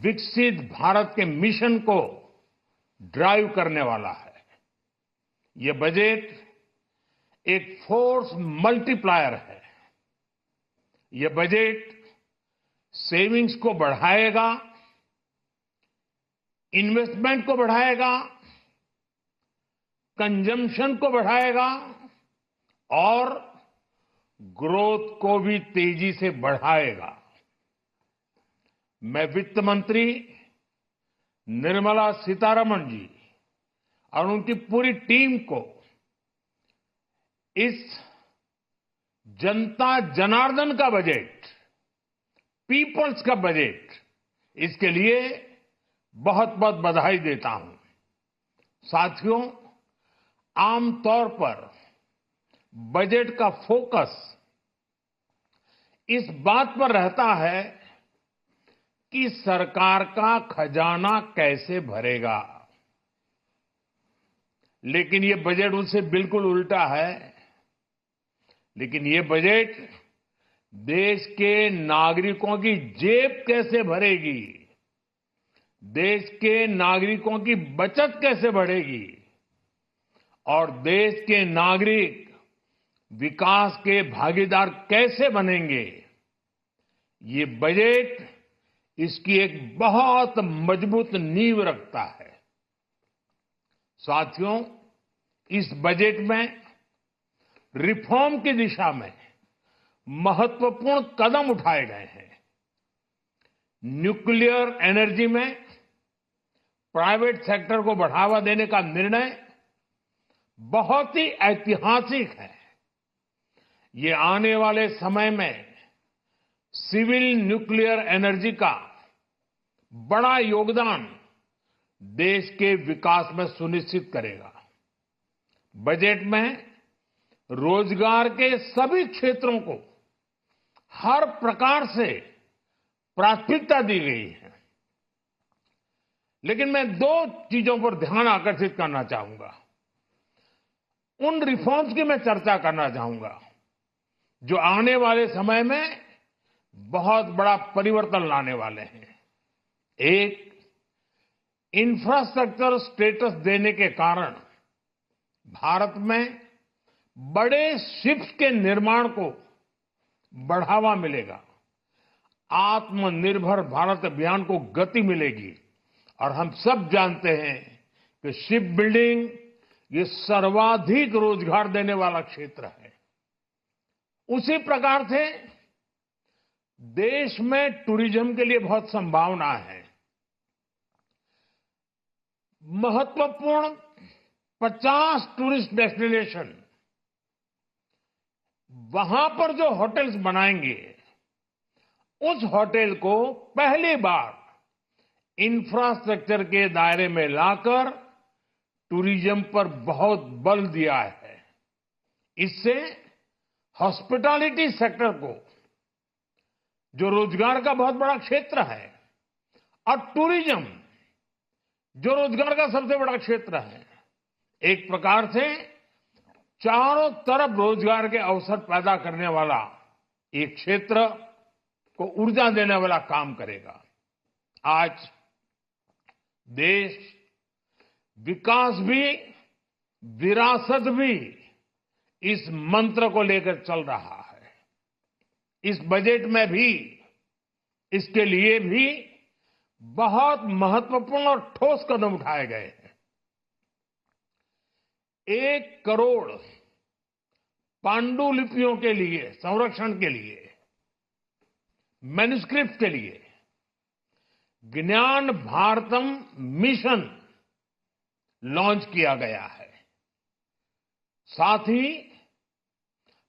विकसित भारत के मिशन को ड्राइव करने वाला है। ये बजट एक फोर्स मल्टीप्लायर है। ये बजट सेविंग्स को बढ़ाएगा, इन्वेस्टमेंट को बढ़ाएगा, कंजम्पशन को बढ़ाएगा और ग्रोथ को भी तेजी से बढ़ाएगा। मैं वित्त मंत्री निर्मला सीतारमण जी और उनकी पूरी टीम को इस जनता जनार्दन का बजट, पीपल्स का बजट, इसके लिए बहुत बहुत बधाई देता हूं। साथियों, आमतौर पर बजट का फोकस इस बात पर रहता है कि सरकार का खजाना कैसे भरेगा, लेकिन ये बजट उससे बिल्कुल उल्टा है। लेकिन ये बजट देश के नागरिकों की जेब कैसे भरेगी, देश के नागरिकों की बचत कैसे बढ़ेगी और देश के नागरिक विकास के भागीदार कैसे बनेंगे, ये बजट इसकी एक बहुत मजबूत नींव रखता है। साथियों, इस बजट में रिफॉर्म की दिशा में महत्वपूर्ण कदम उठाए गए हैं। न्यूक्लियर एनर्जी में प्राइवेट सेक्टर को बढ़ावा देने का निर्णय बहुत ही ऐतिहासिक है। ये आने वाले समय में सिविल न्यूक्लियर एनर्जी का बड़ा योगदान देश के विकास में सुनिश्चित करेगा। बजट में रोजगार के सभी क्षेत्रों को हर प्रकार से प्राथमिकता दी गई है। लेकिन मैं दो चीजों पर ध्यान आकर्षित करना चाहूंगा। उन रिफॉर्म्स की मैं चर्चा करना चाहूंगा जो आने वाले समय में बहुत बड़ा परिवर्तन लाने वाले हैं। एक, इंफ्रास्ट्रक्चर स्टेटस देने के कारण भारत में बड़े शिप्स के निर्माण को बढ़ावा मिलेगा। आत्मनिर्भर भारत अभियान को गति मिलेगी और हम सब जानते हैं कि शिप बिल्डिंग ये सर्वाधिक रोजगार देने वाला क्षेत्र है। उसी प्रकार से देश में टूरिज्म के लिए बहुत संभावना है। महत्वपूर्ण 50 टूरिस्ट डेस्टिनेशन, वहां पर जो होटल्स बनाएंगे, उस होटल को पहली बार इंफ्रास्ट्रक्चर के दायरे में लाकर टूरिज्म पर बहुत बल दिया है। इससे हॉस्पिटैलिटी सेक्टर को, जो रोजगार का बहुत बड़ा क्षेत्र है, और टूरिज्म जो रोजगार का सबसे बड़ा क्षेत्र है, एक प्रकार से चारों तरफ रोजगार के अवसर पैदा करने वाला एक क्षेत्र को ऊर्जा देने वाला काम करेगा। आज देश विकास भी, विरासत भी, इस मंत्र को लेकर चल रहा है। इस बजट में भी इसके लिए भी बहुत महत्वपूर्ण और ठोस कदम उठाए गए हैं। 1 करोड़ पांडुलिपियों के लिए, संरक्षण के लिए, मैन्युस्क्रिप्ट के लिए ज्ञान भारतम मिशन लॉन्च किया गया है। साथ ही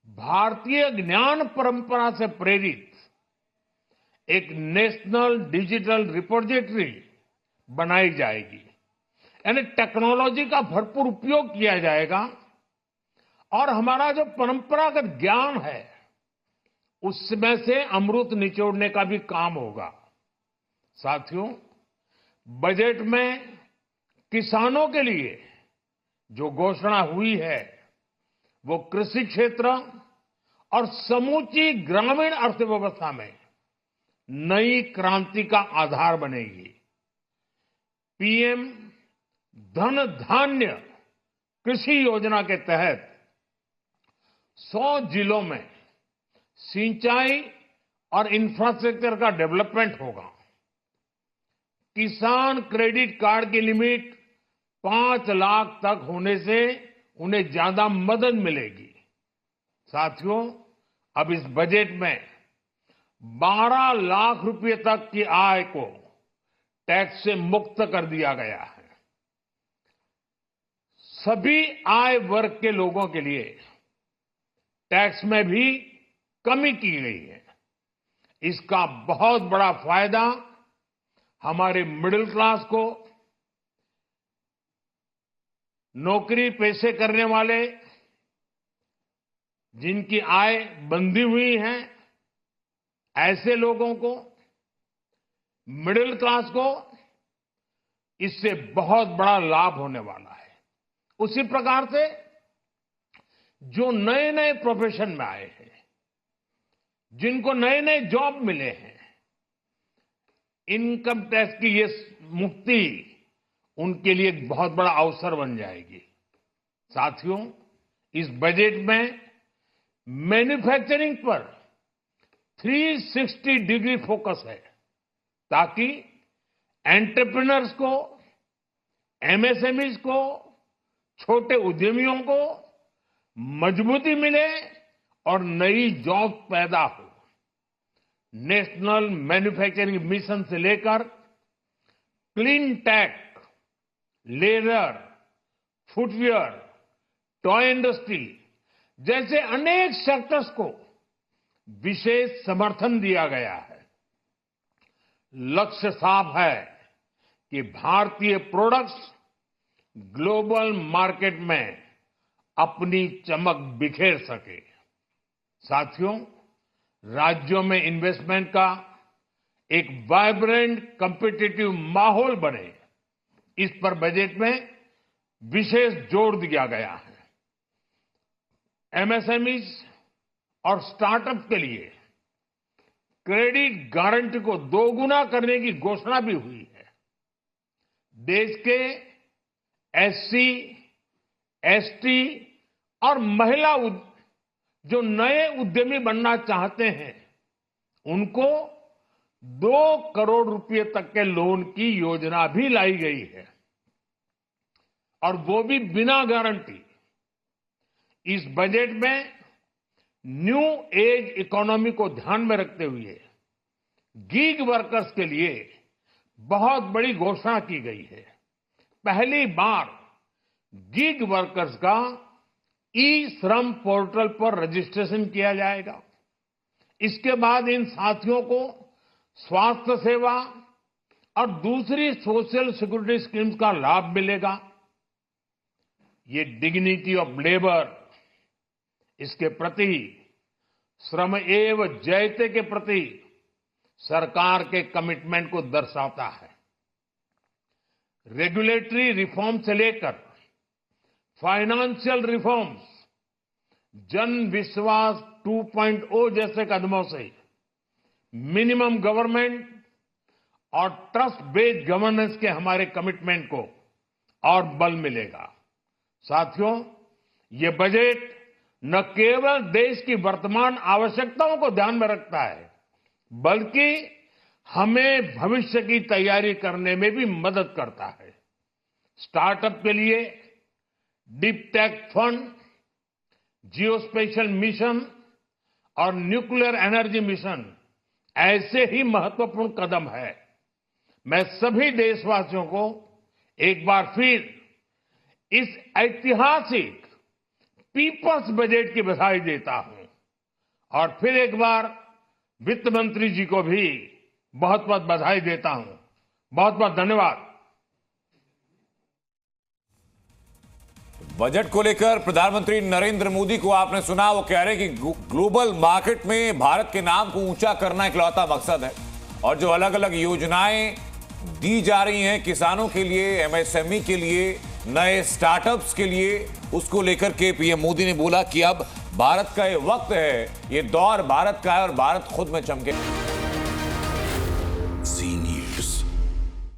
भारतीय ज्ञान परंपरा से प्रेरित एक नेशनल डिजिटल रिपोजिटरी बनाई जाएगी। यानी टेक्नोलॉजी का भरपूर उपयोग किया जाएगा और हमारा जो परंपरागत ज्ञान है उसमें से अमृत निचोड़ने का भी काम होगा। साथियों, बजट में किसानों के लिए जो घोषणा हुई है वो कृषि क्षेत्र और समूची ग्रामीण अर्थव्यवस्था में नई क्रांति का आधार बनेगी। पीएम धन धान्य कृषि योजना के तहत 100 जिलों में सिंचाई और इंफ्रास्ट्रक्चर का डेवलपमेंट होगा। किसान क्रेडिट कार्ड की लिमिट 5 लाख तक होने से उन्हें ज्यादा मदद मिलेगी। साथियों, अब इस बजट में 12 लाख रुपए तक की आय को टैक्स से मुक्त कर दिया गया है। सभी आय वर्ग के लोगों के लिए टैक्स में भी कमी की गई है। इसका बहुत बड़ा फायदा हमारे मिडिल क्लास को, नौकरी पेशे करने वाले, जिनकी आय बंधी हुई है, ऐसे लोगों को, मिडिल क्लास को इससे बहुत बड़ा लाभ होने वाला है। उसी प्रकार से जो नए नए प्रोफेशन में आए हैं, जिनको नए नए जॉब मिले हैं, इनकम टैक्स की ये मुक्ति उनके लिए एक बहुत बड़ा अवसर बन जाएगी। साथियों, इस बजट में मैन्युफैक्चरिंग पर 360 डिग्री फोकस है, ताकि एंटरप्रेन्योर्स को, एमएसएमईज को, छोटे उद्यमियों को मजबूती मिले और नई जॉब पैदा हो। नेशनल मैन्युफैक्चरिंग मिशन से लेकर clean tech, leather, footwear, toy industry जैसे अनेक सेक्टर्स को विशेष समर्थन दिया गया है। लक्ष्य साफ है कि भारतीय प्रोडक्ट्स ग्लोबल मार्केट में अपनी चमक बिखेर सके। साथियों, राज्यों में इन्वेस्टमेंट का एक वाइब्रेंट कॉम्पिटिटिव माहौल बने, इस पर बजट में विशेष जोर दिया गया है। एमएसएमईज और स्टार्टअप के लिए क्रेडिट गारंटी को दोगुना करने की घोषणा भी हुई है। देश के एससी, एसटी और महिला जो नए उद्यमी बनना चाहते हैं, उनको 2 करोड़ रुपए तक के लोन की योजना भी लाई गई है, और वो भी बिना गारंटी। इस बजट में न्यू एज इकोनॉमी को ध्यान में रखते हुए गीग वर्कर्स के लिए बहुत बड़ी घोषणा की गई है। पहली बार गीग वर्कर्स का ई श्रम पोर्टल पर रजिस्ट्रेशन किया जाएगा। इसके बाद इन साथियों को स्वास्थ्य सेवा और दूसरी सोशल सिक्योरिटी स्कीम्स का लाभ मिलेगा। ये डिग्निटी ऑफ लेबर, इसके प्रति, श्रम एव जयते के प्रति सरकार के कमिटमेंट को दर्शाता है। रेगुलेटरी रिफॉर्म से लेकर फाइनेंशियल रिफॉर्म्स, जन विश्वास 2.0 जैसे कदमों से मिनिमम गवर्नमेंट और ट्रस्ट बेस्ड गवर्नेंस के हमारे कमिटमेंट को और बल मिलेगा। साथियों, ये बजट न केवल देश की वर्तमान आवश्यकताओं को ध्यान में रखता है, बल्कि हमें भविष्य की तैयारी करने में भी मदद करता है। स्टार्टअप के लिए deep tech fund, geospatial mission और न्यूक्लियर एनर्जी मिशन ऐसे ही महत्वपूर्ण कदम है। मैं सभी देशवासियों को एक बार फिर इस ऐतिहासिक पीपल्स बजट की बधाई देता हूं, और फिर एक बार वित्त मंत्री जी को भी बहुत बहुत बधाई देता हूं। बहुत बहुत धन्यवाद। बजट को लेकर प्रधानमंत्री नरेंद्र मोदी को आपने सुना, वो कह रहे हैं कि ग्लोबल मार्केट में भारत के नाम को ऊंचा करना इकलौता मकसद है, और जो अलग अलग योजनाएं दी जा रही हैं किसानों के लिए, एमएसएमई के लिए, नए स्टार्टअप्स के लिए, उसको लेकर के पीएम मोदी ने बोला कि अब भारत का ये वक्त है, ये दौर भारत का है और भारत खुद में चमके।